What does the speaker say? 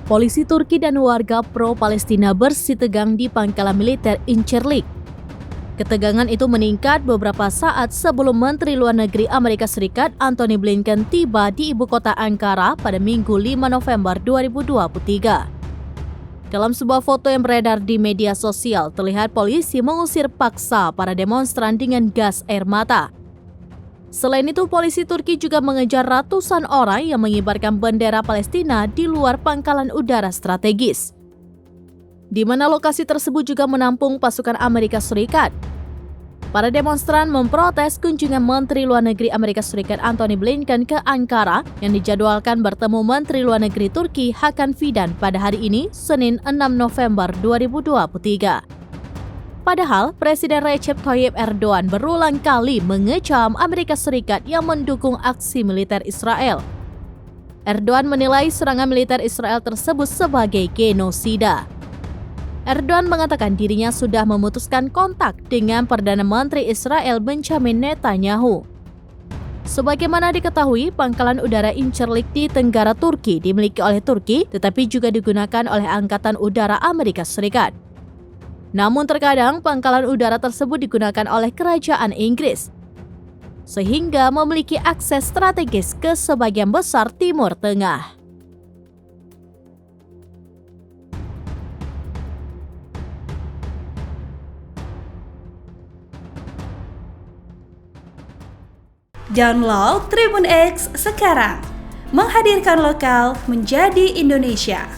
Polisi Turki dan warga pro-Palestina bersih tegang di pangkalan militer Incirlik. Ketegangan itu meningkat beberapa saat sebelum Menteri Luar Negeri Amerika Serikat Antony Blinken tiba di ibu kota Ankara pada Minggu 5 November 2023. Dalam sebuah foto yang beredar di media sosial, terlihat polisi mengusir paksa para demonstran dengan gas air mata. Selain itu, polisi Turki juga mengejar ratusan orang yang mengibarkan bendera Palestina di luar pangkalan udara strategis, di mana lokasi tersebut juga menampung pasukan Amerika Serikat. Para demonstran memprotes kunjungan Menteri Luar Negeri Amerika Serikat Antony Blinken ke Ankara yang dijadwalkan bertemu Menteri Luar Negeri Turki Hakan Fidan pada hari ini, Senin 6 November 2023. Padahal, Presiden Recep Tayyip Erdogan berulang kali mengecam Amerika Serikat yang mendukung aksi militer Israel. Erdogan menilai serangan militer Israel tersebut sebagai genosida. Erdogan mengatakan dirinya sudah memutuskan kontak dengan Perdana Menteri Israel Benjamin Netanyahu. Sebagaimana diketahui, pangkalan udara Incirlik di Tenggara Turki dimiliki oleh Turki, tetapi juga digunakan oleh Angkatan Udara Amerika Serikat. Namun terkadang pangkalan udara tersebut digunakan oleh Kerajaan Inggris, sehingga memiliki akses strategis ke sebagian besar Timur Tengah. Download Tribun X sekarang, menghadirkan lokal menjadi Indonesia.